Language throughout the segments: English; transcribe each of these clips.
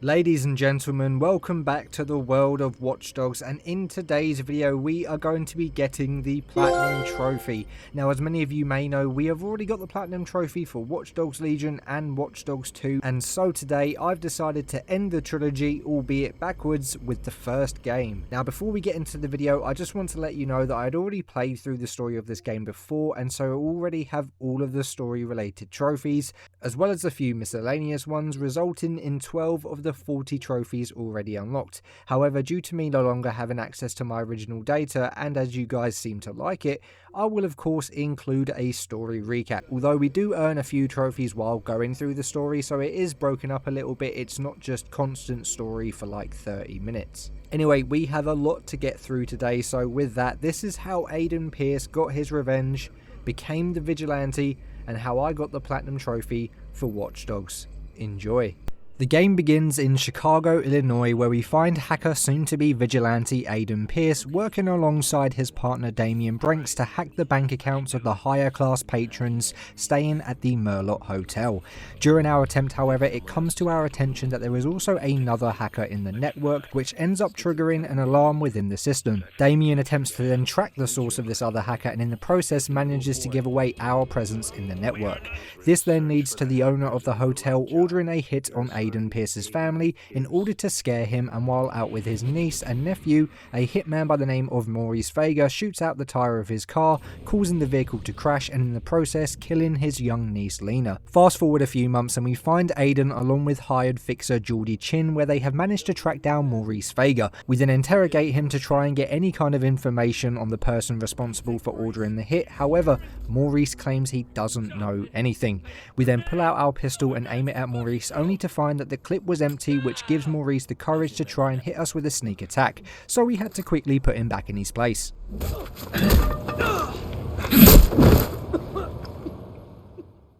Ladies and gentlemen, welcome back to the world of Watch Dogs, and in today's video we are going to be getting the Platinum Trophy. Now, as many of you may know, we have already got the Platinum Trophy for Watch Dogs Legion and Watch Dogs 2, and so today I've decided to end the trilogy, albeit backwards, with the first game. Now, before we get into the video, I just want to let you know that I'd already played through the story of this game before, and so I already have all of the story related trophies, as well as a few miscellaneous ones, resulting in 12 of the 40 trophies already unlocked. However, due to me no longer having access to my original data, and as you guys seem to like it, I will of course include a story recap. Although we do earn a few trophies while going through the story, so it is broken up a little bit. It's not just constant story for like 30 minutes. Anyway, we have a lot to get through today, so with that, this is how Aiden Pearce got his revenge, became the vigilante, and how I got the Platinum Trophy for Watch Dogs. Enjoy. The game begins in Chicago, Illinois, where we find hacker soon-to-be vigilante Aiden Pearce working alongside his partner Damien Branks to hack the bank accounts of the higher-class patrons staying at the Merlot Hotel. During our attempt, however, it comes to our attention that there is also another hacker in the network, which ends up triggering an alarm within the system. Damien attempts to then track the source of this other hacker, and in the process manages to give away our presence in the network. This then leads to the owner of the hotel ordering a hit on Aiden Pearce's family in order to scare him, and while out with his niece and nephew, a hitman by the name of Maurice Vega shoots out the tyre of his car, causing the vehicle to crash and in the process killing his young niece Lena. Fast forward a few months and we find Aiden along with hired fixer Geordie Chin, where they have managed to track down Maurice Vega. We then interrogate him to try and get any kind of information on the person responsible for ordering the hit. However, Maurice claims he doesn't know anything. We then pull out our pistol and aim it at Maurice, only to find that the clip was empty, which gives Maurice the courage to try and hit us with a sneak attack, so we had to quickly put him back in his place.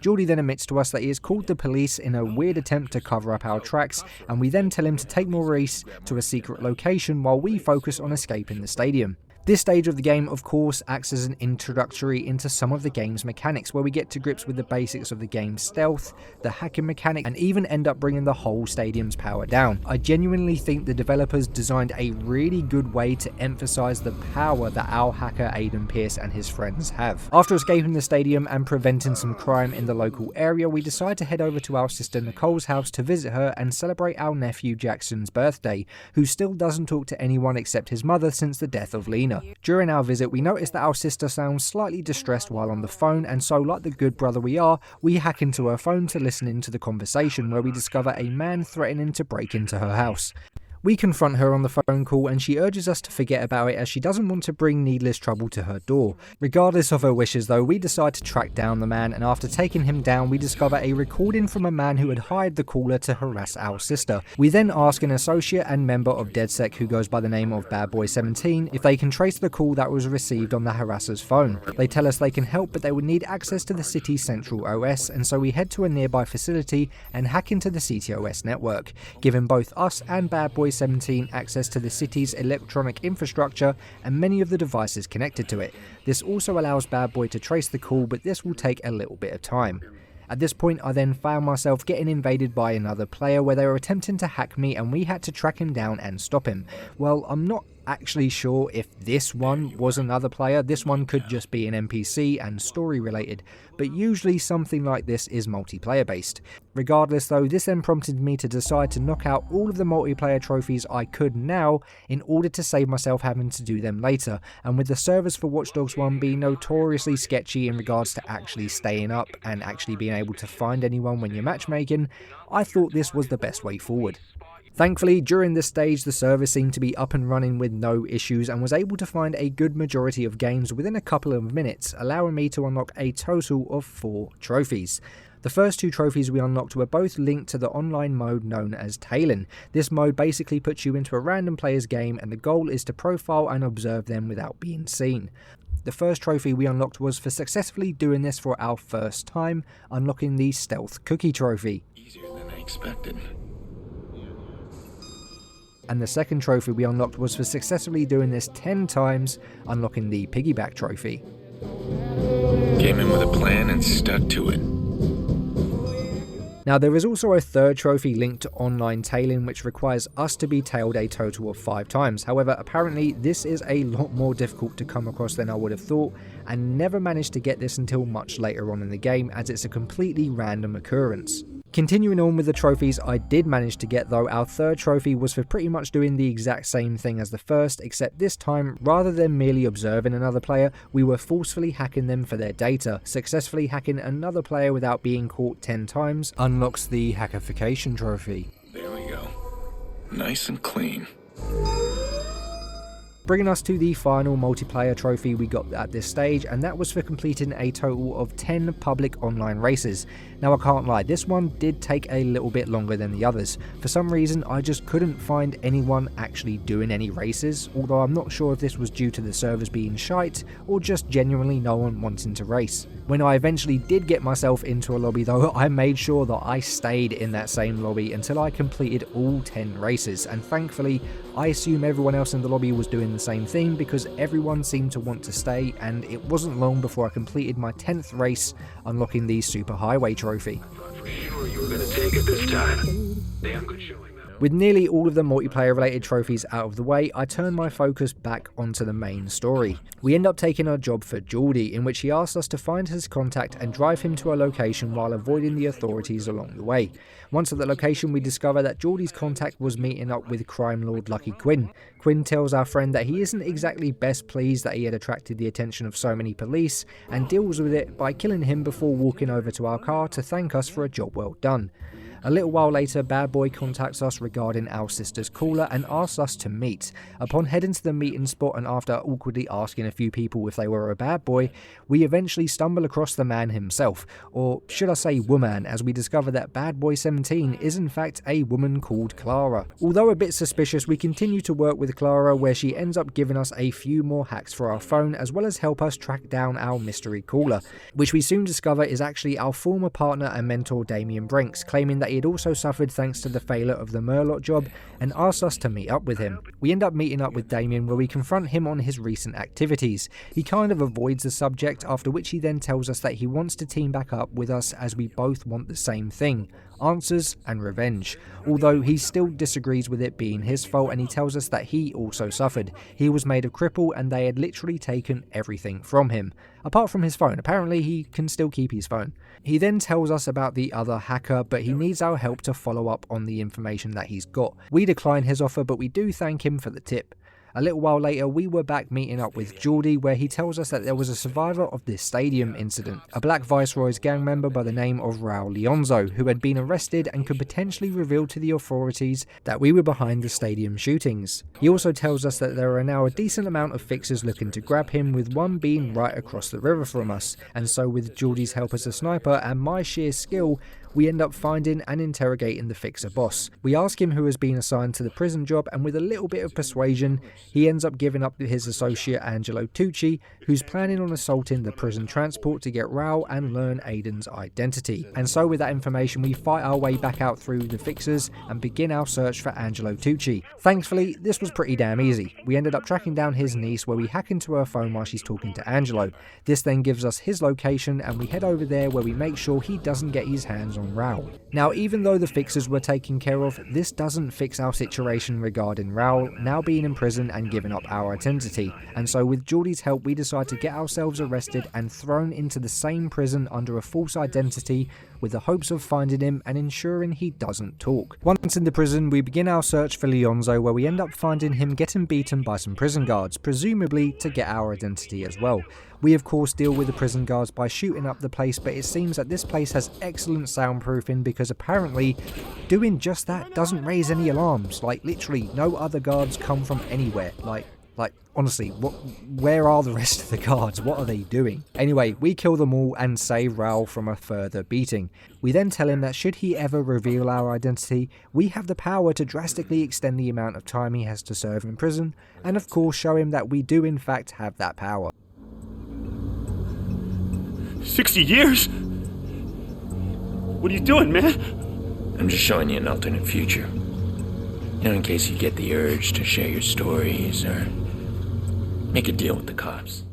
Geordie then admits to us that he has called the police in a weird attempt to cover up our tracks, and we then tell him to take Maurice to a secret location while we focus on escaping the stadium. This stage of the game, of course, acts as an introductory into some of the game's mechanics, where we get to grips with the basics of the game's stealth, the hacking mechanic, and even end up bringing the whole stadium's power down. I genuinely think the developers designed a really good way to emphasize the power that our hacker Aiden Pearce and his friends have. After escaping the stadium and preventing some crime in the local area, we decide to head over to our sister Nicole's house to visit her and celebrate our nephew Jackson's birthday, who still doesn't talk to anyone except his mother since the death of Lena. During our visit, we noticed that our sister sounds slightly distressed while on the phone, and so, like the good brother we are, we hack into her phone to listen into the conversation, where we discover a man threatening to break into her house. We confront her on the phone call and she urges us to forget about it as she doesn't want to bring needless trouble to her door. Regardless of her wishes though, we decide to track down the man, and after taking him down we discover a recording from a man who had hired the caller to harass our sister. We then ask an associate and member of DedSec who goes by the name of Badboy17 if they can trace the call that was received on the harasser's phone. They tell us they can help, but they would need access to the city's central OS, and so we head to a nearby facility and hack into the CTOS network, giving both us and Badboy17 access to the city's electronic infrastructure and many of the devices connected to it. This also allows Bad Boy to trace the call, but this will take a little bit of time. At this point, I then found myself getting invaded by another player where they were attempting to hack me, and we had to track him down and stop him. Well, I'm not actually sure if this one was another player. This one could just be an NPC and story related, but usually something like this is multiplayer based. Regardless though, this then prompted me to decide to knock out all of the multiplayer trophies I could now in order to save myself having to do them later, and with the servers for Watch Dogs 1 being notoriously sketchy in regards to actually staying up and actually being able to find anyone when you're matchmaking, I thought this was the best way forward. Thankfully, during this stage the server seemed to be up and running with no issues and was able to find a good majority of games within a couple of minutes, allowing me to unlock a total of 4 trophies. The first 2 trophies we unlocked were both linked to the online mode known as Tailing. This mode basically puts you into a random player's game, and the goal is to profile and observe them without being seen. The first trophy we unlocked was for successfully doing this for our first time, unlocking the Stealth Cookie trophy. Easier than I expected. And the second trophy we unlocked was for successfully doing this 10 times, unlocking the Piggyback trophy. Came in with a plan and stuck to it. Now there is also a third trophy linked to online tailing which requires us to be tailed a total of 5 times. However, apparently this is a lot more difficult to come across than I would have thought, and never managed to get this until much later on in the game, as it's a completely random occurrence. Continuing on with the trophies I did manage to get though, our third trophy was for pretty much doing the exact same thing as the first, except this time, rather than merely observing another player, we were forcefully hacking them for their data. Successfully hacking another player without being caught 10 times unlocks the hackification trophy. There we go. Nice and clean. Bringing us to the final multiplayer trophy we got at this stage, and that was for completing a total of 10 public online races. Now I can't lie, this one did take a little bit longer than the others. For some reason I just couldn't find anyone actually doing any races, although I'm not sure if this was due to the servers being shite or just genuinely no one wanting to race. When I eventually did get myself into a lobby though, I made sure that I stayed in that same lobby until I completed all 10 races, and thankfully I assume everyone else in the lobby was doing the same thing because everyone seemed to want to stay, and it wasn't long before I completed my 10th race, unlocking the Super Highway trophy. For sure you were gonna take it this time. Damn good showing. With nearly all of the multiplayer related trophies out of the way, I turn my focus back onto the main story. We end up taking our job for Geordie, in which he asks us to find his contact and drive him to a location while avoiding the authorities along the way. Once at the location, we discover that Geordie's contact was meeting up with crime lord Lucky Quinn. Quinn tells our friend that he isn't exactly best pleased that he had attracted the attention of so many police, and deals with it by killing him before walking over to our car to thank us for a job well done. A little while later, Bad Boy contacts us regarding our sister's caller and asks us to meet. Upon heading to the meeting spot and after awkwardly asking a few people if they were a bad boy, we eventually stumble across the man himself, or should I say woman, as we discover that Bad Boy 17 is in fact a woman called Clara. Although a bit suspicious, we continue to work with Clara, where she ends up giving us a few more hacks for our phone, as well as help us track down our mystery caller, which we soon discover is actually our former partner and mentor Damien Brinks, claiming that he had also suffered thanks to the failure of the Murloc job, and asks us to meet up with him. We end up meeting up with Damien, where we confront him on his recent activities. He kind of avoids the subject, after which he then tells us that he wants to team back up with us as we both want the same thing: answers and revenge. Although he still disagrees with it being his fault, and he tells us that he also suffered. He was made a cripple and they had literally taken everything from him. Apart from his phone, apparently he can still keep his phone. He then tells us about the other hacker, but he needs our help to follow up on the information that he's got. We decline his offer, but we do thank him for the tip. A little while later, we were back meeting up with Geordie, where he tells us that there was a survivor of this stadium incident, a Black Viceroy's gang member by the name of Raul Leonzo, who had been arrested and could potentially reveal to the authorities that we were behind the stadium shootings. He also tells us that there are now a decent amount of fixers looking to grab him, with one being right across the river from us, and so with Geordie's help as a sniper and my sheer skill, we end up finding and interrogating the fixer boss. We ask him who has been assigned to the prison job, and with a little bit of persuasion, he ends up giving up his associate Angelo Tucci, who's planning on assaulting the prison transport to get Raul and learn Aiden's identity. And so with that information, we fight our way back out through the fixers and begin our search for Angelo Tucci. Thankfully, this was pretty damn easy. We ended up tracking down his niece, where we hack into her phone while she's talking to Angelo. This then gives us his location, and we head over there, where we make sure he doesn't get his hands on Raul. Now, even though the fixers were taken care of, this doesn't fix our situation regarding Raul now being in prison and giving up our identity, and so with Geordie's help we decide to get ourselves arrested and thrown into the same prison under a false identity, with the hopes of finding him and ensuring he doesn't talk. Once in the prison, we begin our search for Leonzo, where we end up finding him getting beaten by some prison guards, presumably to get our identity as well. We of course deal with the prison guards by shooting up the place, but it seems that this place has excellent soundproofing, because apparently doing just that doesn't raise any alarms. Like literally no other guards come from anywhere. Like honestly, where are the rest of the guards? What are they doing? Anyway, we kill them all and save Raul from a further beating. We then tell him that should he ever reveal our identity, we have the power to drastically extend the amount of time he has to serve in prison, and of course show him that we do in fact have that power. 60 years? What are you doing, man? I'm just showing you an alternate future. You know, in case you get the urge to share your stories or make a deal with the cops.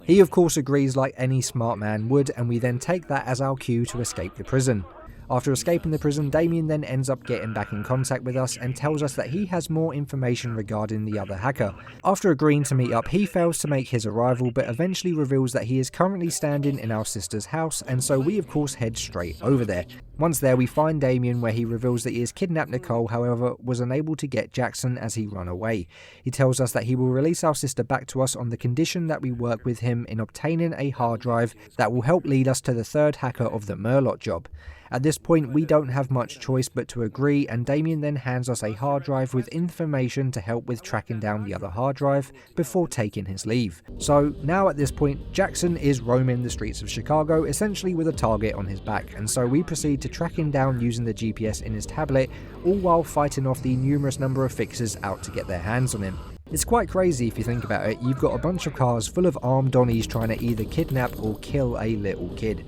He of course agrees like any smart man would, and we then take that as our cue to escape the prison. After escaping the prison, Damien then ends up getting back in contact with us and tells us that he has more information regarding the other hacker. After agreeing to meet up, he fails to make his arrival but eventually reveals that he is currently standing in our sister's house, and so we of course head straight over there. Once there, we find Damien, where he reveals that he has kidnapped Nicole, however was unable to get Jackson as he ran away. He tells us that he will release our sister back to us on the condition that we work with him in obtaining a hard drive that will help lead us to the third hacker of the Murloc job. At this point, we don't have much choice but to agree, and Damien then hands us a hard drive with information to help with tracking down the other hard drive before taking his leave. So now at this point, Jackson is roaming the streets of Chicago, essentially with a target on his back, and so we proceed to track him down using the GPS in his tablet, all while fighting off the numerous number of fixers out to get their hands on him. It's quite crazy if you think about it. You've got a bunch of cars full of armed Donnies trying to either kidnap or kill a little kid.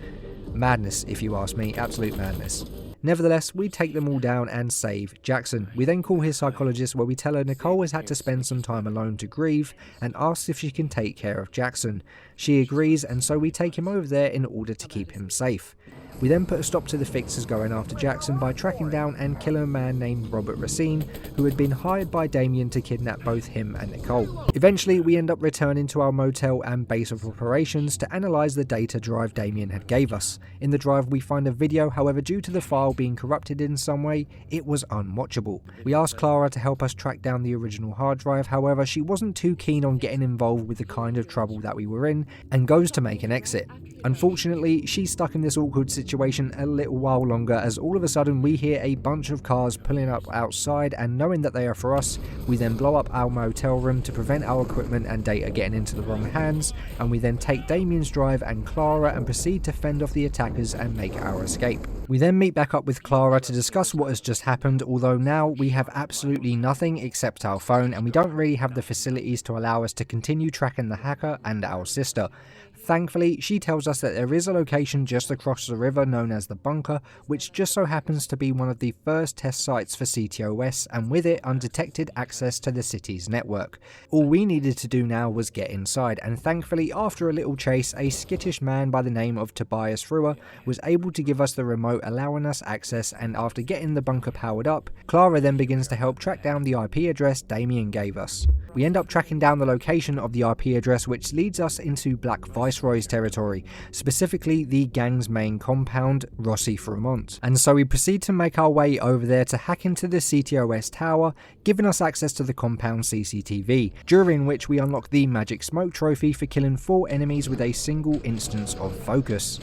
Madness, if you ask me, absolute madness. Nevertheless, we take them all down and save Jackson. We then call his psychologist, where we tell her Nicole has had to spend some time alone to grieve, and asks if she can take care of Jackson. She agrees, and so we take him over there in order to keep him safe. We then put a stop to the fixers going after Jackson by tracking down and killing a man named Robert Racine, who had been hired by Damien to kidnap both him and Nicole. Eventually, we end up returning to our motel and base of operations to analyse the data drive Damien had gave us. In the drive we find a video, however due to the file being corrupted in some way, it was unwatchable. We asked Clara to help us track down the original hard drive, however she wasn't too keen on getting involved with the kind of trouble that we were in, and goes to make an exit. Unfortunately, she's stuck in this awkward situation a little while longer, as all of a sudden we hear a bunch of cars pulling up outside, and knowing that they are for us, we then blow up our motel room to prevent our equipment and data getting into the wrong hands, and we then take Damien's drive and Clara and proceed to fend off the attackers and make our escape. We then meet back up with Clara to discuss what has just happened, although now we have absolutely nothing except our phone, and we don't really have the facilities to allow us to continue tracking the hacker and our sister. Thankfully, she tells us that there is a location just across the river known as the Bunker, which just so happens to be one of the first test sites for CTOS, and with it undetected access to the city's network. All we needed to do now was get inside, and thankfully after a little chase, a skittish man by the name of Tobias Frewer was able to give us the remote, allowing us access, and after getting the bunker powered up, Clara then begins to help track down the IP address Damien gave us. We end up tracking down the location of the IP address, which leads us into Black Viceroy's territory, specifically the gang's main compound, Rossi Fremont. And so we proceed to make our way over there to hack into the CTOS tower, giving us access to the compound CCTV, during which we unlock the Magic Smoke trophy for killing 4 enemies with a single instance of focus.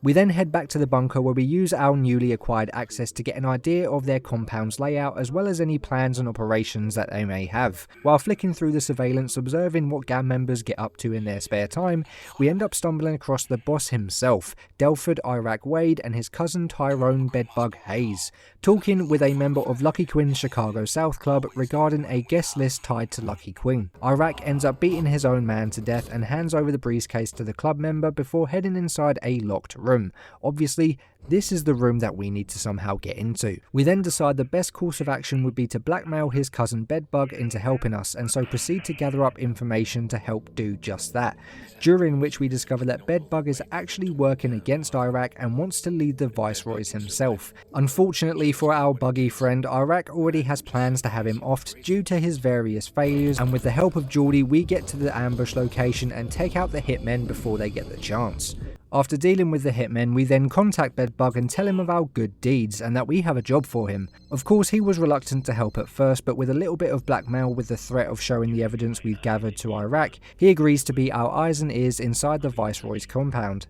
We then head back to the bunker, where we use our newly acquired access to get an idea of their compound's layout, as well as any plans and operations that they may have. While flicking through the surveillance, observing what gang members get up to in their spare time, we end up stumbling across the boss himself, Delford Iraq Wade, and his cousin Tyrone Bedbug Hayes, talking with a member of Lucky Quinn's Chicago South Club regarding a guest list tied to Lucky Quinn. Iraq ends up beating his own man to death and hands over the briefcase to the club member before heading inside a locked room. Obviously, this is the room that we need to somehow get into. We then decide the best course of action would be to blackmail his cousin Bedbug into helping us, and so proceed to gather up information to help do just that, during which we discover that Bedbug is actually working against Iraq and wants to lead the Viceroys himself. Unfortunately for our buggy friend, Iraq already has plans to have him offed due to his various failures, and with the help of Geordie we get to the ambush location and take out the hitmen before they get the chance. After dealing with the hitmen, we then contact Bedbug and tell him of our good deeds and that we have a job for him. Of course, he was reluctant to help at first, but with a little bit of blackmail with the threat of showing the evidence we've gathered to Iraq, he agrees to be our eyes and ears inside the Viceroy's compound.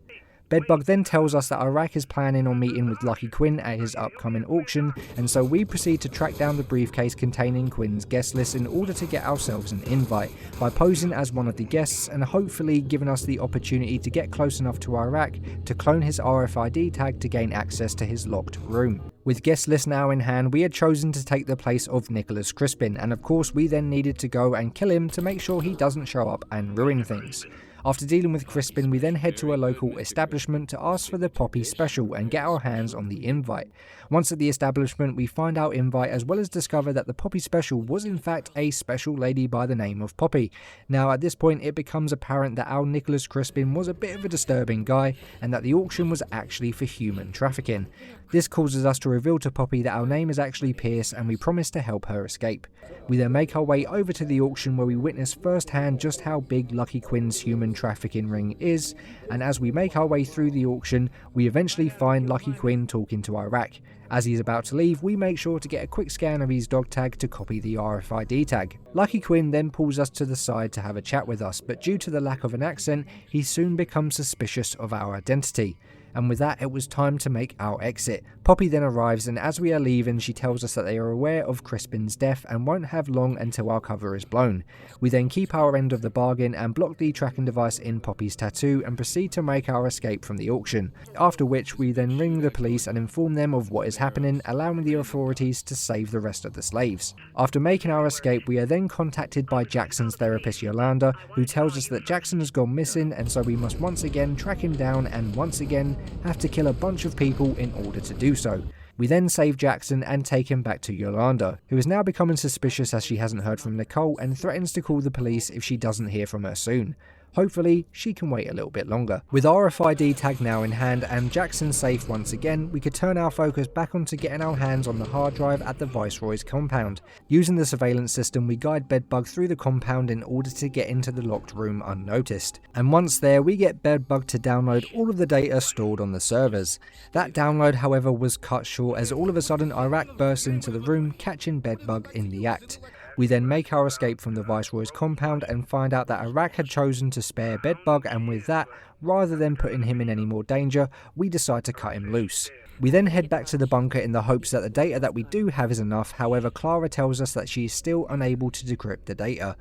Bedbug then tells us that Iraq is planning on meeting with Lucky Quinn at his upcoming auction, and so we proceed to track down the briefcase containing Quinn's guest list in order to get ourselves an invite, by posing as one of the guests and hopefully giving us the opportunity to get close enough to Iraq to clone his RFID tag to gain access to his locked room. With guest list now in hand, we had chosen to take the place of Nicholas Crispin, and of course we then needed to go and kill him to make sure he doesn't show up and ruin things. After dealing with Crispin, we then head to a local establishment to ask for the Poppy special and get our hands on the invite. Once at the establishment, we find our invite as well as discover that the Poppy special was in fact a special lady by the name of Poppy. Now at this point it becomes apparent that our Nicholas Crispin was a bit of a disturbing guy and that the auction was actually for human trafficking. This causes us to reveal to Poppy that our name is actually Pierce and we promise to help her escape. We then make our way over to the auction where we witness firsthand just how big Lucky Quinn's human trafficking ring is, and as we make our way through the auction, we eventually find Lucky Quinn talking to Iraq. As he's about to leave, we make sure to get a quick scan of his dog tag to copy the RFID tag. Lucky Quinn then pulls us to the side to have a chat with us, but due to the lack of an accent, he soon becomes suspicious of our identity. And with that, it was time to make our exit. Poppy then arrives, and as we are leaving, she tells us that they are aware of Crispin's death and won't have long until our cover is blown. We then keep our end of the bargain and block the tracking device in Poppy's tattoo and proceed to make our escape from the auction, after which we then ring the police and inform them of what is happening, allowing the authorities to save the rest of the slaves. After making our escape, we are then contacted by Jackson's therapist Yolanda, who tells us that Jackson has gone missing, and so we must once again track him down and once again have to kill a bunch of people in order to do so. We then save Jackson and take him back to Yolanda, who is now becoming suspicious as she hasn't heard from Nicole and threatens to call the police if she doesn't hear from her soon. Hopefully, she can wait a little bit longer. With RFID tag now in hand and Jackson safe once again, we could turn our focus back onto getting our hands on the hard drive at the Viceroy's compound. Using the surveillance system, we guide Bedbug through the compound in order to get into the locked room unnoticed. And once there, we get Bedbug to download all of the data stored on the servers. That download, however, was cut short as all of a sudden Iraq bursts into the room, catching Bedbug in the act. We then make our escape from the Viceroy's compound and find out that Iraq had chosen to spare Bedbug, and with that, rather than putting him in any more danger, we decide to cut him loose. We then head back to the bunker in the hopes that the data that we do have is enough. However, Clara tells us that she is still unable to decrypt the data.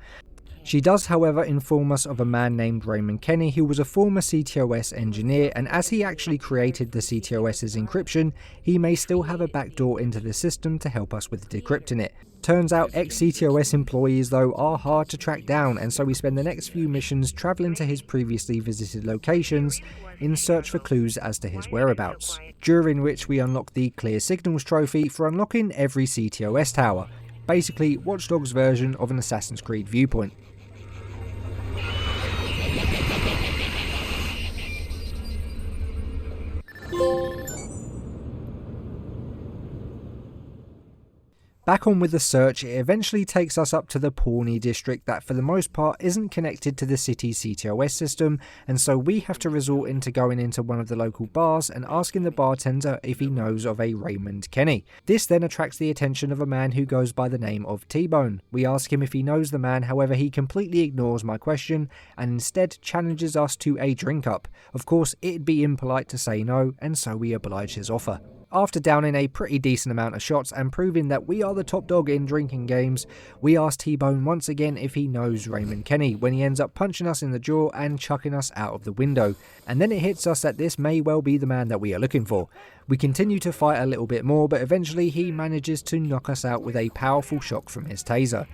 She does, however, inform us of a man named Raymond Kenny who was a former CTOS engineer, and as he actually created the CTOS's encryption, he may still have a backdoor into the system to help us with decrypting it. Turns out ex-CTOS employees though are hard to track down, and so we spend the next few missions travelling to his previously visited locations in search for clues as to his whereabouts, during which we unlock the Clear Signals trophy for unlocking every CTOS tower, basically Watch Dogs' version of an Assassin's Creed viewpoint. Back on with the search, it eventually takes us up to the Pawnee district that for the most part isn't connected to the city's CTOS system, and so we have to resort into going into one of the local bars and asking the bartender if he knows of a Raymond Kenny. This then attracts the attention of a man who goes by the name of T-Bone. We ask him if he knows the man, however he completely ignores my question and instead challenges us to a drink up. Of course, it'd be impolite to say no, and so we oblige his offer. After downing a pretty decent amount of shots and proving that we are the top dog in drinking games, we ask T-Bone once again if he knows Raymond Kenny, when he ends up punching us in the jaw and chucking us out of the window. And then it hits us that this may well be the man that we are looking for. We continue to fight a little bit more, but eventually he manages to knock us out with a powerful shock from his taser.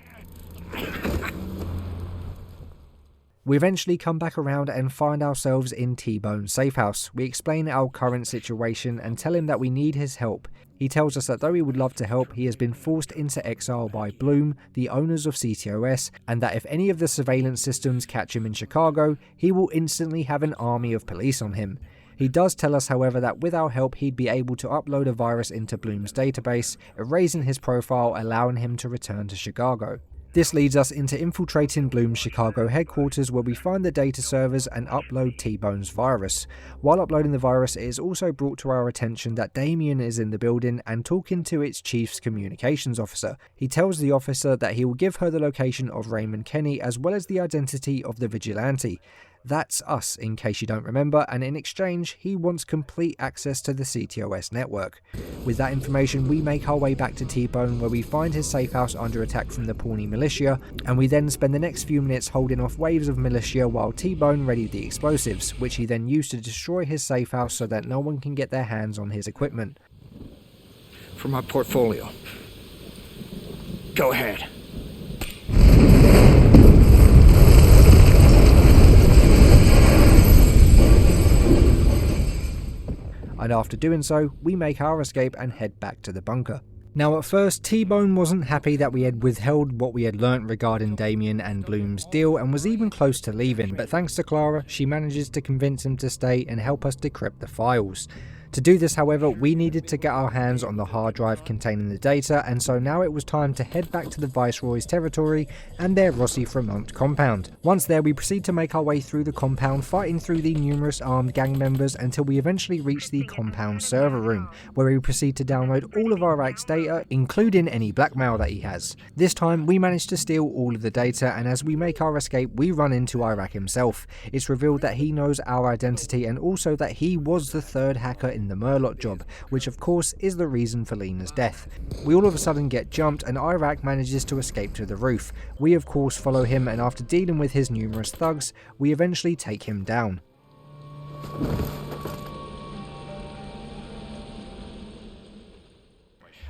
We eventually come back around and find ourselves in T-Bone's safe house. We explain our current situation and tell him that we need his help. He tells us that though he would love to help, he has been forced into exile by Bloom, the owners of CTOS, and that if any of the surveillance systems catch him in Chicago, he will instantly have an army of police on him. He does tell us, however, that with our help he'd be able to upload a virus into Bloom's database, erasing his profile, allowing him to return to Chicago. This leads us into infiltrating Bloom's Chicago headquarters, where we find the data servers and upload T-Bone's virus. While uploading the virus, it is also brought to our attention that Damien is in the building and talking to its chief's communications officer. He tells the officer that he will give her the location of Raymond Kenny as well as the identity of the vigilante. That's us, in case you don't remember, and in exchange, he wants complete access to the CTOS network. With that information, we make our way back to T-Bone, where we find his safe house under attack from the Pawnee militia, and we then spend the next few minutes holding off waves of militia while T-Bone readied the explosives, which he then used to destroy his safe house so that no one can get their hands on his equipment. For my portfolio. Go ahead. and after doing so, we make our escape and head back to the bunker. Now at first, T-Bone wasn't happy that we had withheld what we had learnt regarding Damien and Bloom's deal and was even close to leaving, but thanks to Clara, she manages to convince him to stay and help us decrypt the files. To do this, however, we needed to get our hands on the hard drive containing the data, and so now it was time to head back to the Viceroy's territory and their Rossi Fremont compound. Once there, we proceed to make our way through the compound, fighting through the numerous armed gang members until we eventually reach the compound server room, where we proceed to download all of Iraq's data, including any blackmail that he has. This time, we managed to steal all of the data, and as we make our escape, we run into Iraq himself. It's revealed that he knows our identity and also that he was the third hacker in the Murloc job, which of course is the reason for Lena's death. We all of a sudden get jumped and Iraq manages to escape to the roof. We of course follow him, and after dealing with his numerous thugs, we eventually take him down.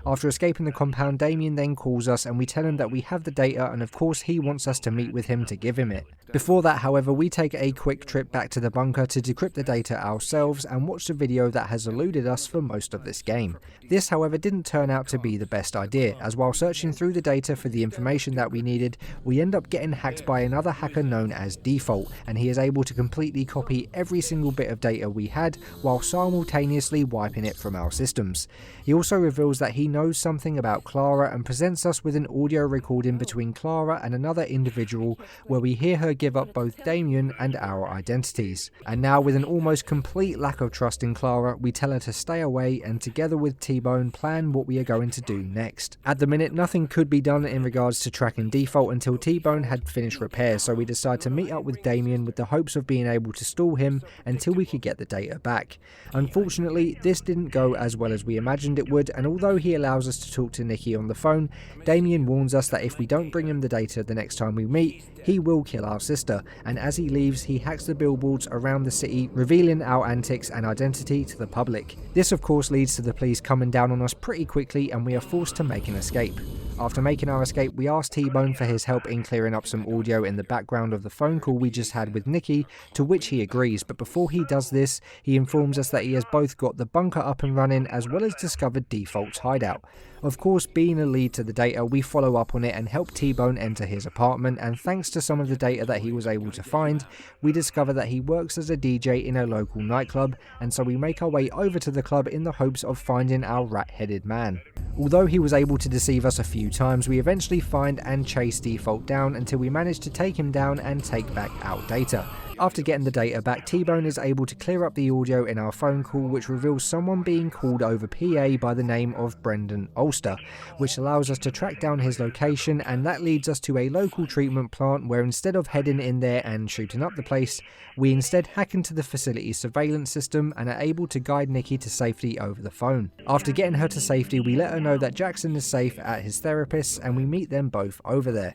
After escaping the compound, Damien then calls us and we tell him that we have the data, and of course he wants us to meet with him to give him it. Before that, however, we take a quick trip back to the bunker to decrypt the data ourselves and watch the video that has eluded us for most of this game. This, however, didn't turn out to be the best idea, as while searching through the data for the information that we needed, we end up getting hacked by another hacker known as Default, and he is able to completely copy every single bit of data we had while simultaneously wiping it from our systems. He also reveals that he knows something about Clara and presents us with an audio recording between Clara and another individual where we hear her give up both Damien and our identities. And now, with an almost complete lack of trust in Clara, we tell her to stay away and together with T-Bone plan what we are going to do next. At the minute, nothing could be done in regards to tracking Default until T-Bone had finished repairs, so we decide to meet up with Damien with the hopes of being able to stall him until we could get the data back. Unfortunately, this didn't go as well as we imagined it would, and although he allows us to talk to Nikki on the phone, Damien warns us that if we don't bring him the data the next time we meet, he will kill our sister, and as he leaves, he hacks the billboards around the city, revealing our antics and identity to the public. This of course leads to the police coming down on us pretty quickly, and we are forced to make an escape. After making our escape, we asked T-Bone for his help in clearing up some audio in the background of the phone call we just had with Nikki, to which he agrees, but before he does this, he informs us that he has both got the bunker up and running as well as discovered Default's hideout. Of course, being a lead to the data, we follow up on it and help T-Bone enter his apartment, and thanks to some of the data that he was able to find, we discover that he works as a DJ in a local nightclub, and so we make our way over to the club in the hopes of finding our rat-headed man. Although he was able to deceive us a few times, we eventually find and chase Default down until we manage to take him down and take back our data. After getting the data back, T-Bone is able to clear up the audio in our phone call, which reveals someone being called over PA by the name of Brendan Ulster, which allows us to track down his location, and that leads us to a local treatment plant where instead of heading in there and shooting up the place, we instead hack into the facility's surveillance system and are able to guide Nikki to safety over the phone. After getting her to safety, we let her know that Jackson is safe at his therapist's, and we meet them both over there.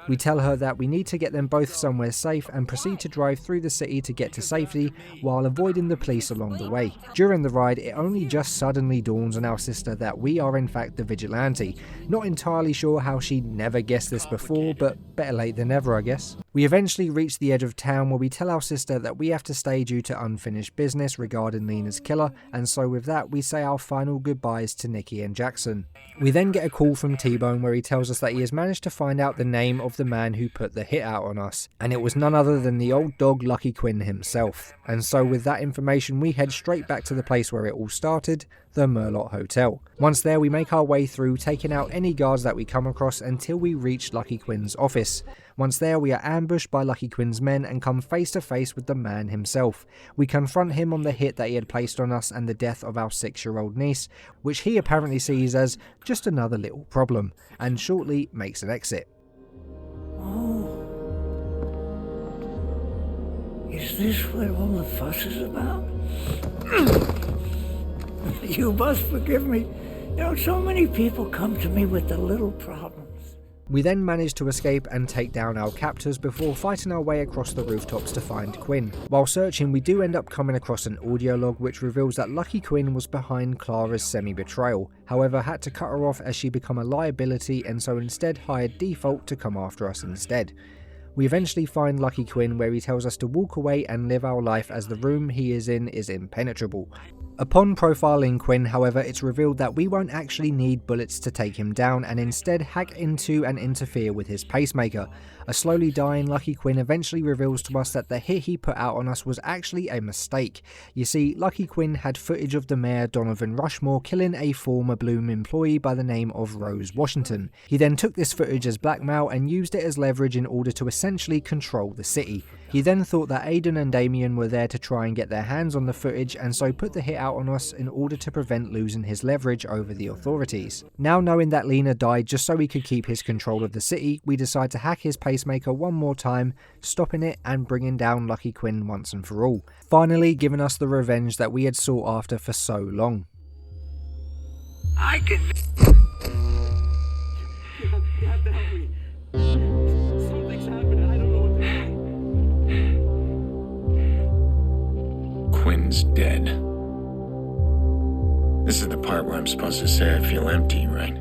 We tell her that we need to get them both somewhere safe and proceed to drive through the city to get to safety while avoiding the police along the way. During the ride, it only just suddenly dawns on our sister that we are in fact the vigilante. Not entirely sure how she never guessed this before, but better late than never, I guess. We eventually reach the edge of town where we tell our sister that we have to stay due to unfinished business regarding Lena's killer, and so with that we say our final goodbyes to Nikki and Jackson. We then get a call from T-Bone where he tells us that he has managed to find out the name of the man who put the hit out on us, and it was none other than the old dog Lucky Quinn himself. And so with that information we head straight back to the place where it all started, the Murloc Hotel. Once there, we make our way through, taking out any guards that we come across until we reach Lucky Quinn's office. Once there, we are ambushed by Lucky Quinn's men and come face to face with the man himself. We confront him on the hit that he had placed on us and the death of our 6-year-old niece, which he apparently sees as just another little problem, and shortly makes an exit. Oh. Is this what all the fuss is about? You must forgive me. You know, so many people come to me with the little problems. We then manage to escape and take down our captors before fighting our way across the rooftops to find Quinn. While searching, we do end up coming across an audio log which reveals that Lucky Quinn was behind Clara's semi-betrayal, however had to cut her off as she became a liability, and so instead hired Default to come after us instead. We eventually find Lucky Quinn where he tells us to walk away and live our life as the room he is in is impenetrable. Upon profiling Quinn, however, it's revealed that we won't actually need bullets to take him down and instead hack into and interfere with his pacemaker. A slowly dying Lucky Quinn eventually reveals to us that the hit he put out on us was actually a mistake. You see, Lucky Quinn had footage of the mayor Donovan Rushmore killing a former Bloom employee by the name of Rose Washington. He then took this footage as blackmail and used it as leverage in order to essentially control the city. He then thought that Aiden and Damien were there to try and get their hands on the footage and so put the hit out on us in order to prevent losing his leverage over the authorities. Now knowing that Lena died just so he could keep his control of the city, we decide to hack his pacemaker one more time, stopping it and bringing down Lucky Quinn once and for all, finally giving us the revenge that we had sought after for so long. I can... You have to help me. Something's happening. I don't know what to do. Quinn's dead. This is the part where I'm supposed to say I feel empty, right?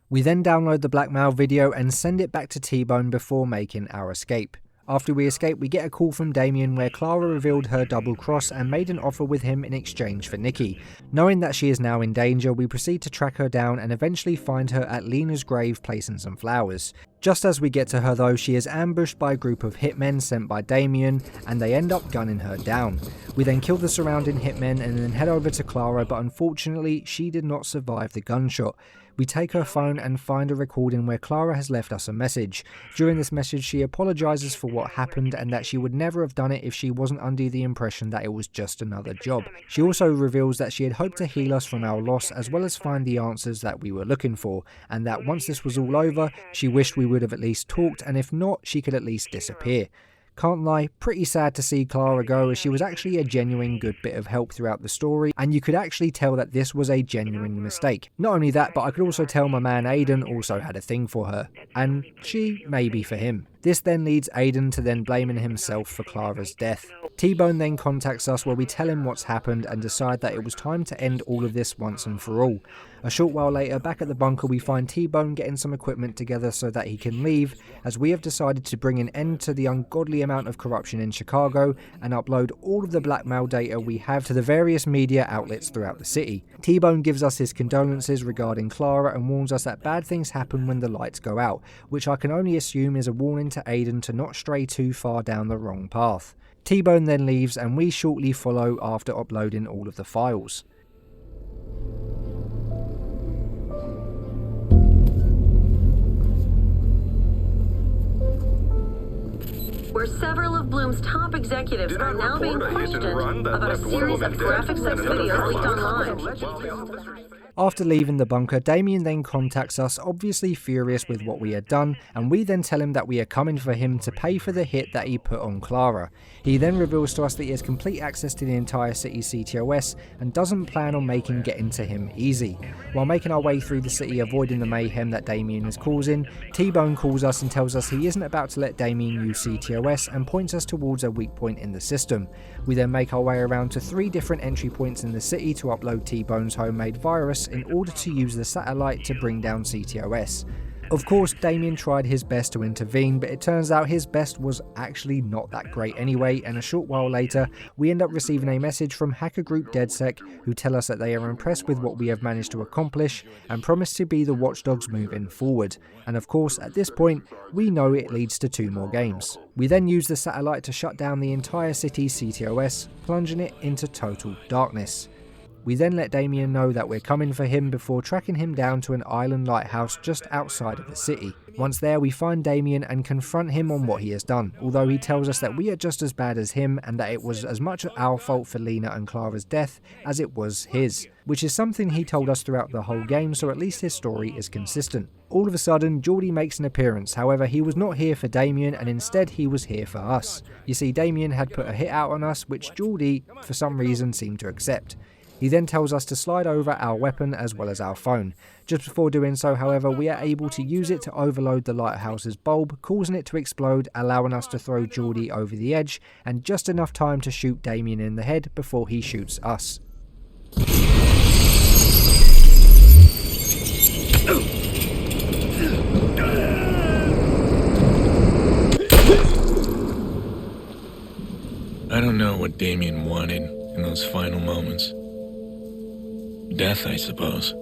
We then download the blackmail video and send it back to T-Bone before making our escape. After we escape, we get a call from Damien where Clara revealed her double cross and made an offer with him in exchange for Nikki. Knowing that she is now in danger, we proceed to track her down and eventually find her at Lena's grave placing some flowers. Just as we get to her though, she is ambushed by a group of hitmen sent by Damien and they end up gunning her down. We then kill the surrounding hitmen and then head over to Clara, but unfortunately she did not survive the gunshot. We take her phone and find a recording where Clara has left us a message. During this message she apologises for what happened and that she would never have done it if she wasn't under the impression that it was just another job. She also reveals that she had hoped to heal us from our loss as well as find the answers that we were looking for, and that once this was all over she wished we would have at least talked, and if not she could at least disappear. Can't lie, pretty sad to see Clara go, as she was actually a genuine good bit of help throughout the story, and you could actually tell that this was a genuine mistake. Not only that, but I could also tell my man Aiden also had a thing for her, and she maybe for him. This then leads Aiden to then blaming himself for Clara's death. T-Bone then contacts us where we tell him what's happened and decide that it was time to end all of this once and for all. A short while later, back at the bunker, we find T-Bone getting some equipment together so that he can leave, as we have decided to bring an end to the ungodly amount of corruption in Chicago and upload all of the blackmail data we have to the various media outlets throughout the city. T-Bone gives us his condolences regarding Clara and warns us that bad things happen when the lights go out, which I can only assume is a warning to Aiden to not stray too far down the wrong path. T-Bone then leaves and we shortly follow after uploading all of the files. Where several of Bloom's top executives are now being questioned about a series of graphic sex videos leaked online. After leaving the bunker, Damien then contacts us, obviously furious with what we had done, and we then tell him that we are coming for him to pay for the hit that he put on Clara. He then reveals to us that he has complete access to the entire city's CTOS and doesn't plan on making getting to him easy. While making our way through the city avoiding the mayhem that Damien is causing, T-Bone calls us and tells us he isn't about to let Damien use CTOS and points us towards a weak point in the system. We then make our way around to 3 different entry points in the city to upload T-Bone's homemade virus in order to use the satellite to bring down CTOS. Of course, Damien tried his best to intervene, but it turns out his best was actually not that great anyway, and a short while later, we end up receiving a message from hacker group DedSec, who tell us that they are impressed with what we have managed to accomplish, and promise to be the watchdogs moving forward. And of course, at this point, we know it leads to 2 more games. We then use the satellite to shut down the entire city's CTOS, plunging it into total darkness. We then let Damien know that we're coming for him before tracking him down to an island lighthouse just outside of the city. Once there, we find Damien and confront him on what he has done, although he tells us that we are just as bad as him and that it was as much our fault for Lena and Clara's death as it was his, which is something he told us throughout the whole game, so at least his story is consistent. All of a sudden, Geordie makes an appearance. However, he was not here for Damien and instead he was here for us. You see, Damien had put a hit out on us, which Geordie, for some reason, seemed to accept. He then tells us to slide over our weapon as well as our phone. Just before doing so, however, we are able to use it to overload the lighthouse's bulb, causing it to explode, allowing us to throw Geordie over the edge, and just enough time to shoot Damien in the head before he shoots us. I don't know what Damien wanted in those final moments. death, I suppose.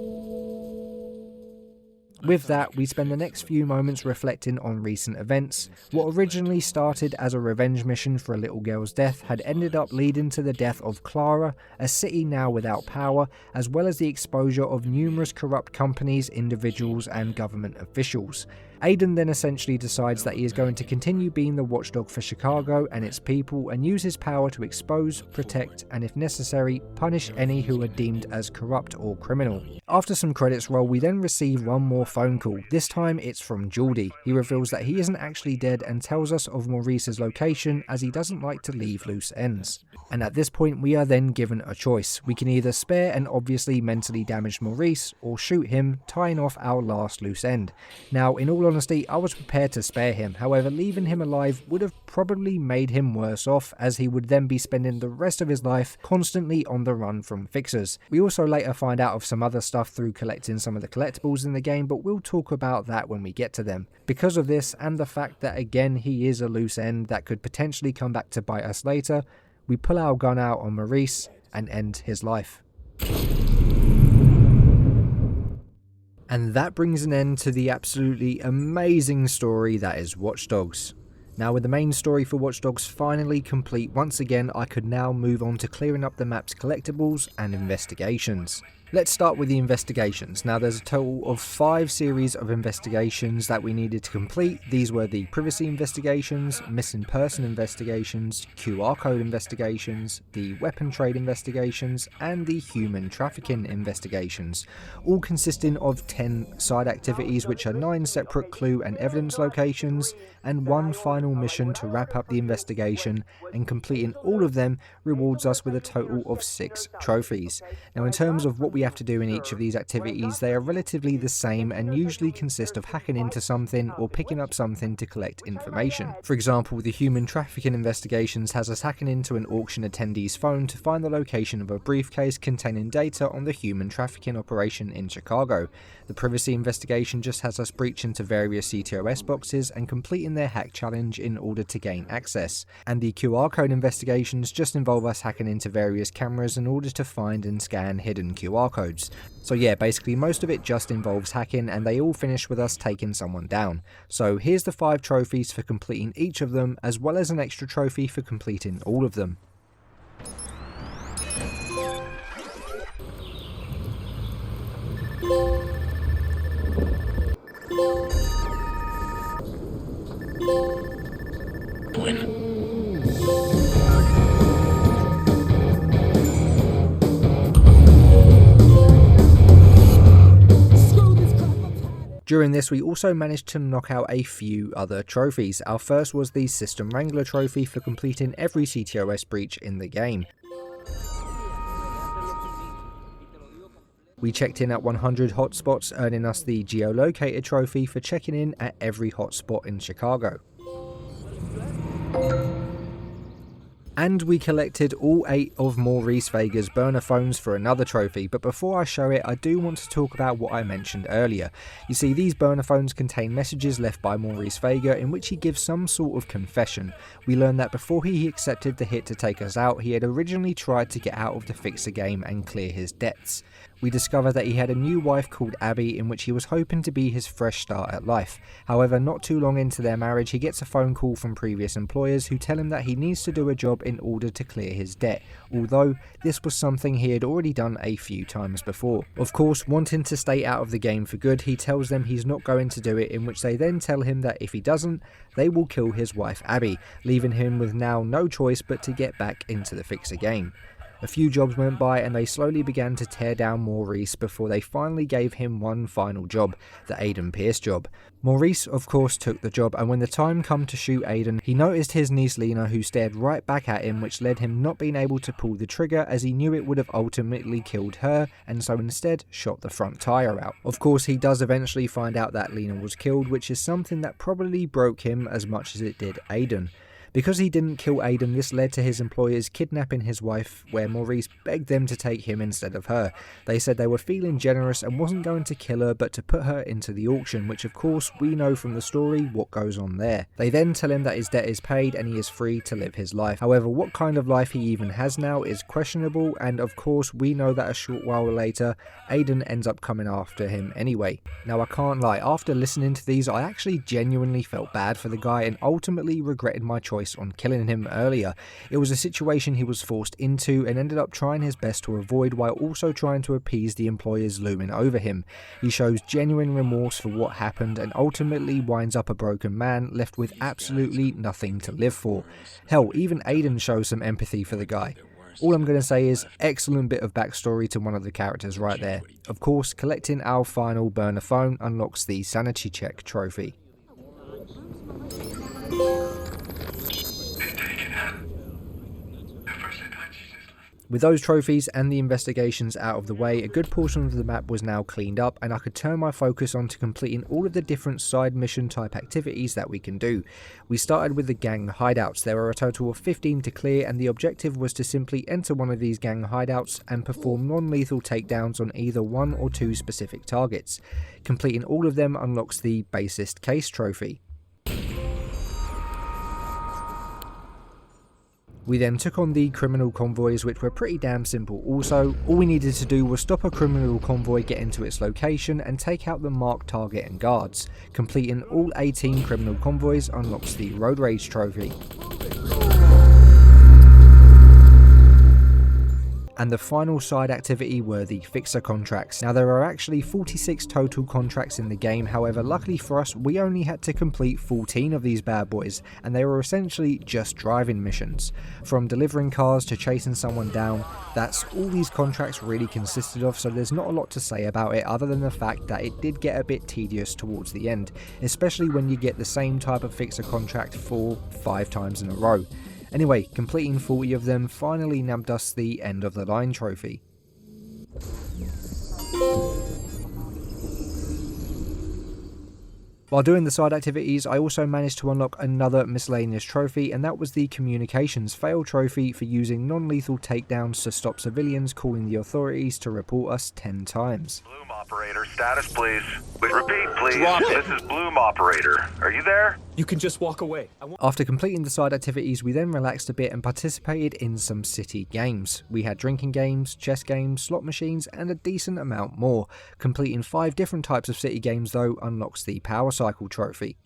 With that, we spend the next few moments reflecting on recent events. What originally started as a revenge mission for a little girl's death had ended up leading to the death of Clara, a city now without power, as well as the exposure of numerous corrupt companies, individuals and government officials. Aiden then essentially decides that he is going to continue being the watchdog for Chicago and its people and use his power to expose, protect and if necessary, punish any who are deemed as corrupt or criminal. After some credits roll, we then receive one more phone call. This time it's from Geordie. He reveals that he isn't actually dead and tells us of Maurice's location as he doesn't like to leave loose ends. And at this point we are then given a choice. We can either spare an obviously mentally damaged Maurice or shoot him, tying off our last loose end. Now in all honesty, I was prepared to spare him, however leaving him alive would have probably made him worse off as he would then be spending the rest of his life constantly on the run from fixers. We also later find out of some other stuff through collecting some of the collectibles in the game, but we'll talk about that when we get to them. Because of this and the fact that again he is a loose end that could potentially come back to bite us later, we pull our gun out on Maurice and end his life. And that brings an end to the absolutely amazing story that is Watch Dogs. Now with the main story for Watch Dogs finally complete once again, I could now move on to clearing up the map's collectibles and investigations. Let's start with the investigations. Now there's a total of 5 series of investigations that we needed to complete. These were the privacy investigations, missing person investigations, QR code investigations, the weapon trade investigations and the human trafficking investigations, all consisting of 10 side activities which are 9 separate clue and evidence locations and 1 final mission to wrap up the investigation, and completing all of them rewards us with a total of 6 trophies. Now in terms of what we have to do in each of these activities, they are relatively the same and usually consist of hacking into something or picking up something to collect information. For example, the human trafficking investigations has us hacking into an auction attendee's phone to find the location of a briefcase containing data on the human trafficking operation in Chicago. The privacy investigation just has us breach into various CTOS boxes and completing their hack challenge in order to gain access. And the QR code investigations just involve us hacking into various cameras in order to find and scan hidden QR codes. So yeah, basically most of it just involves hacking and they all finish with us taking someone down. So here's the 5 trophies for completing each of them, as well as an extra trophy for completing all of them. During this we also managed to knock out a few other trophies. Our first was the System Wrangler trophy for completing every CTOS breach in the game. We checked in at 100 hotspots, earning us the Geolocator trophy for checking in at every hotspot in Chicago. And we collected all 8 of Maurice Vega's burner phones for another trophy, but before I show it I do want to talk about what I mentioned earlier. You see, these burner phones contain messages left by Maurice Vega in which he gives some sort of confession. We learned that before he accepted the hit to take us out, he had originally tried to get out of the Fixer game and clear his debts. We discover that he had a new wife called Abby in which he was hoping to be his fresh start at life. However, not too long into their marriage he gets a phone call from previous employers who tell him that he needs to do a job in order to clear his debt, although this was something he had already done a few times before. Of course, wanting to stay out of the game for good, he tells them he's not going to do it, in which they then tell him that if he doesn't, they will kill his wife Abby, leaving him with now no choice but to get back into the Fixer game. A few jobs went by and they slowly began to tear down Maurice before they finally gave him one final job, the Aiden Pierce job. Maurice of course took the job, and when the time come to shoot Aiden, he noticed his niece Lena, who stared right back at him, which led him not being able to pull the trigger as he knew it would have ultimately killed her, and so instead shot the front tyre out. Of course he does eventually find out that Lena was killed, which is something that probably broke him as much as it did Aiden. Because he didn't kill Aiden, this led to his employers kidnapping his wife, where Maurice begged them to take him instead of her. They said they were feeling generous and wasn't going to kill her but to put her into the auction, which of course we know from the story what goes on there. They then tell him that his debt is paid and he is free to live his life. However, what kind of life he even has now is questionable, and of course we know that a short while later Aiden ends up coming after him anyway. Now I can't lie, after listening to these I actually genuinely felt bad for the guy and ultimately regretted my choice on killing him earlier. It was a situation he was forced into and ended up trying his best to avoid while also trying to appease the employers looming over him. He shows genuine remorse for what happened and ultimately winds up a broken man left with absolutely nothing to live for. Hell, even Aiden shows some empathy for the guy. All I'm going to say is, excellent bit of backstory to one of the characters right there. Of course, collecting our final burner phone unlocks the sanity check trophy. With those trophies and the investigations out of the way, a good portion of the map was now cleaned up and I could turn my focus on to completing all of the different side mission type activities that we can do. We started with the gang hideouts. There are a total of 15 to clear and the objective was to simply enter one of these gang hideouts and perform non-lethal takedowns on either one or two specific targets. Completing all of them unlocks the bassist case trophy. We then took on the criminal convoys, which were pretty damn simple also. All we needed to do was stop a criminal convoy, get into its location and take out the marked target and guards. Completing all 18 criminal convoys unlocks the road rage trophy. And the final side activity were the fixer contracts. Now there are actually 46 total contracts in the game, however luckily for us we only had to complete 14 of these bad boys and they were essentially just driving missions. From delivering cars to chasing someone down, that's all these contracts really consisted of, so there's not a lot to say about it other than the fact that it did get a bit tedious towards the end, especially when you get the same type of fixer contract 5 times in a row. Anyway, completing 40 of them finally nabbed us the end of the line trophy. While doing the side activities, I also managed to unlock another miscellaneous trophy, and that was the communications fail trophy for using non-lethal takedowns to stop civilians calling the authorities to report us 10 times. Bloom operator, status please. Repeat please. This is Bloom operator. Are you there? You can just walk away. After completing the side activities, we then relaxed a bit and participated in some city games. We had drinking games, chess games, slot machines and a decent amount more. Completing 5 different types of city games though unlocks the power cycle trophy.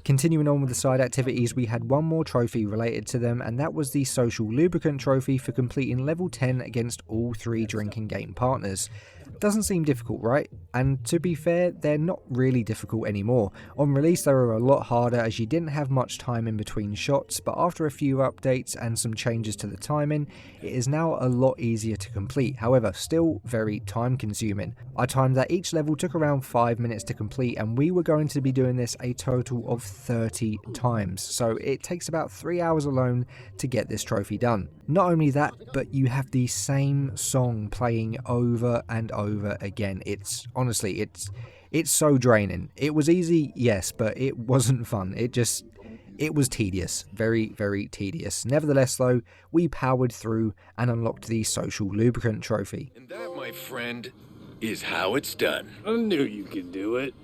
Continuing on with the side activities, we had one more trophy related to them, and that was the social lubricant trophy for completing level 10 against all 3 drinking game partners. Doesn't seem difficult, right? And to be fair, they're not really difficult anymore. On release they were a lot harder as you didn't have much time in between shots, but after a few updates and some changes to the timing, it is now a lot easier to complete, however still very time consuming. I timed that each level took around 5 minutes to complete and we were going to be doing this a total of 30 times, so it takes about 3 hours alone to get this trophy done. Not only that, but you have the same song playing over and over again. It's honestly, it's so draining. It was easy, yes, but it wasn't fun. It was tedious, very, very tedious. Nevertheless though, we powered through and unlocked the social lubricant trophy. And that, my friend, is how it's done. I knew you could do it.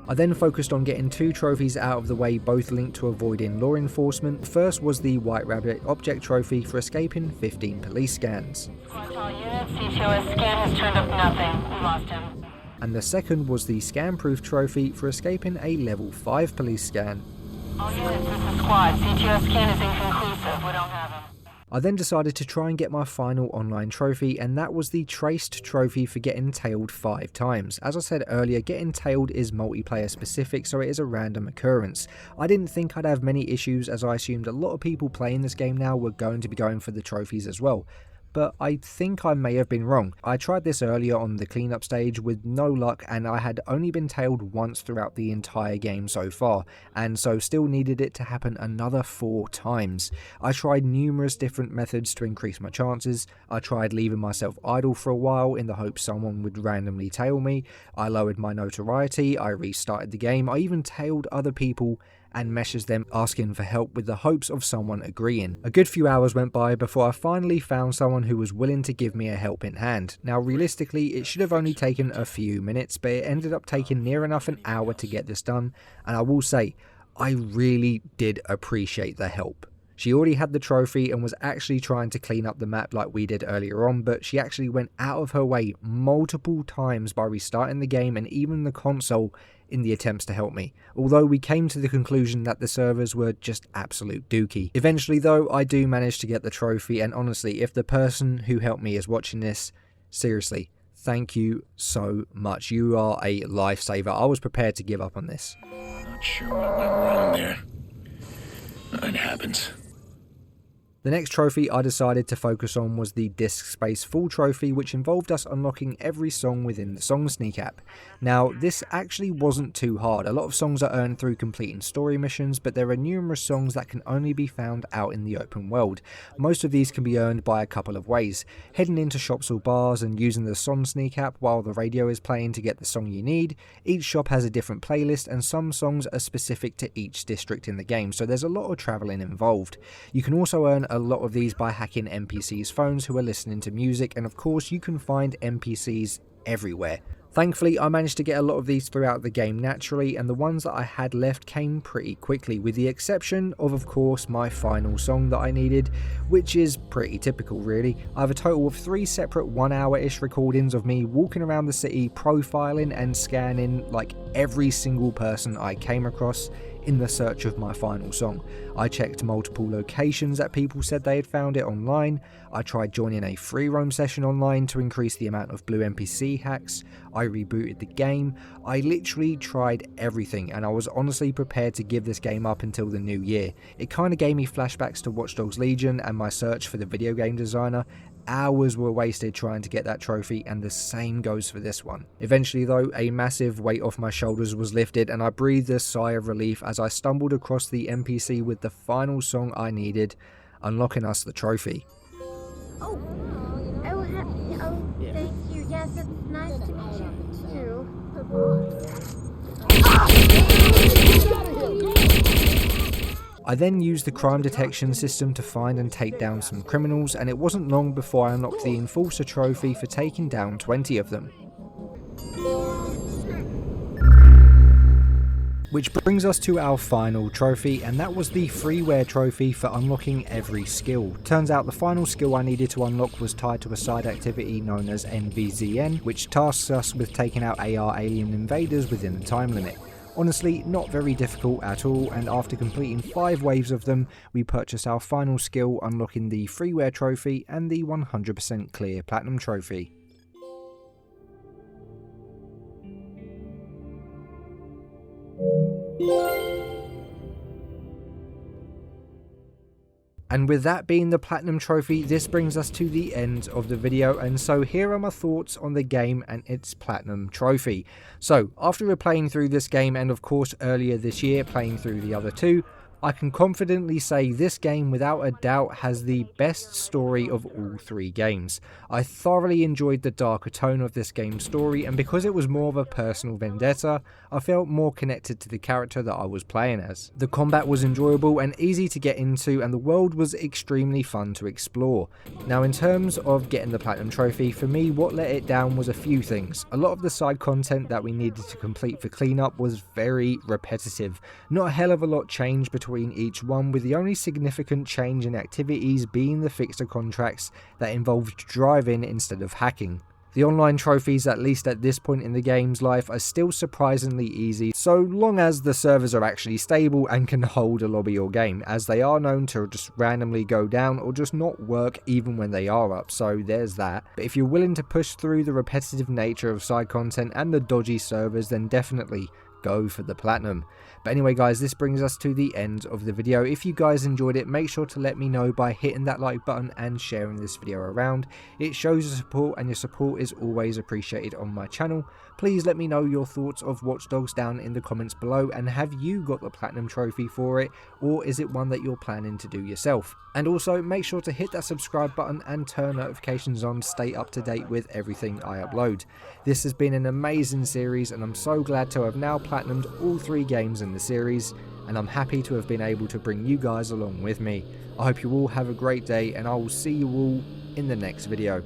I then focused on getting 2 trophies out of the way, both linked to avoiding law enforcement. First was the White Rabbit Object Trophy for escaping 15 police scans. CTOS scan has turned up nothing. We lost him. And the second was the Scan Proof Trophy for escaping a level 5 police scan. All units, this is squad. CTOS scan is inconclusive. We don't have him. I then decided to try and get my final online trophy, and that was the Traced trophy for getting tailed 5 times. As I said earlier, getting tailed is multiplayer specific, so it is a random occurrence. I didn't think I'd have many issues as I assumed a lot of people playing this game now were going to be going for the trophies as well. but I think I may have been wrong. I tried this earlier on the cleanup stage with no luck, and I had only been tailed once throughout the entire game so far, and so still needed it to happen another 4 times. I tried numerous different methods to increase my chances. I tried leaving myself idle for a while in the hope someone would randomly tail me. I lowered my notoriety, I restarted the game, I even tailed other people and messaged them asking for help with the hopes of someone agreeing. A good few hours went by before I finally found someone who was willing to give me a helping hand. Now realistically it should have only taken a few minutes, but it ended up taking near enough an hour to get this done, and I will say I really did appreciate the help. She already had the trophy and was actually trying to clean up the map like we did earlier on, but she actually went out of her way multiple times by restarting the game and even the console in the attempts to help me, although we came to the conclusion that the servers were just absolute dookie. Eventually though, I do manage to get the trophy, and honestly, if the person who helped me is watching this, seriously, thank you so much. You are a lifesaver. I was prepared to give up on this. Not sure what went wrong there. It happens. The next trophy I decided to focus on was the Disk Space Full trophy, which involved us unlocking every song within the Song Sneak app. Now, this actually wasn't too hard. A lot of songs are earned through completing story missions, but there are numerous songs that can only be found out in the open world. Most of these can be earned by a couple of ways: heading into shops or bars and using the Song Sneak app while the radio is playing to get the song you need. Each shop has a different playlist, and some songs are specific to each district in the game, so there's a lot of travelling involved. You can also earn a lot of these by hacking NPCs' phones who are listening to music, and of course you can find NPCs everywhere. Thankfully, I managed to get a lot of these throughout the game naturally, and the ones that I had left came pretty quickly, with the exception of course, my final song that I needed, which is pretty typical really. I have a total of 3 separate 1-hour-ish recordings of me walking around the city, profiling and scanning like every single person I came across in the search of my final song. I checked multiple locations that people said they had found it online. I tried joining a free roam session online to increase the amount of blue NPC hacks. I rebooted the game. I literally tried everything, and I was honestly prepared to give this game up until the new year. It kind of gave me flashbacks to Watch Dogs Legion and my search for the video game designer. Hours were wasted trying to get that trophy, and the same goes for this one. Eventually though, a massive weight off my shoulders was lifted, and I breathed a sigh of relief as I stumbled across the NPC with the final song I needed, unlocking us the trophy. Oh, thank you. Yes, it's nice to meet you too. I then used the crime detection system to find and take down some criminals, and it wasn't long before I unlocked the Enforcer trophy for taking down 20 of them. Which brings us to our final trophy, and that was the freeware trophy for unlocking every skill. Turns out the final skill I needed to unlock was tied to a side activity known as NVZN, which tasks us with taking out AR alien invaders within the time limit. Honestly, not very difficult at all, and after completing 5 waves of them, we purchased our final skill, unlocking the freeware trophy and the 100% clear platinum trophy. And with that being the platinum trophy, this brings us to the end of the video, and so here are my thoughts on the game and its platinum trophy. So after replaying through this game, and of course earlier this year playing through the other 2, I can confidently say this game without a doubt has the best story of all 3 games. I thoroughly enjoyed the darker tone of this game's story, and because it was more of a personal vendetta, I felt more connected to the character that I was playing as. The combat was enjoyable and easy to get into, and the world was extremely fun to explore. Now in terms of getting the platinum trophy, for me what let it down was a few things. A lot of the side content that we needed to complete for cleanup was very repetitive. Not a hell of a lot changed between each one, with the only significant change in activities being the fixer contracts that involved driving instead of hacking. The online trophies, at least at this point in the game's life, are still surprisingly easy, so long as the servers are actually stable and can hold a lobby or game, as they are known to just randomly go down or just not work even when they are up, so there's that. But if you're willing to push through the repetitive nature of side content and the dodgy servers, then definitely go for the platinum. But anyway guys, this brings us to the end of the video. If you guys enjoyed it, make sure to let me know by hitting that like button and sharing this video around. It shows your support, and your support is always appreciated on my channel. Please let me know your thoughts of Watch Dogs down in the comments below, and have you got the platinum trophy for it, or is it one that you're planning to do yourself? And also make sure to hit that subscribe button and turn notifications on to stay up to date with everything I upload. This has been an amazing series, and I'm so glad to have now platinumed all 3 games in the series, and I'm happy to have been able to bring you guys along with me. I hope you all have a great day, and I will see you all in the next video.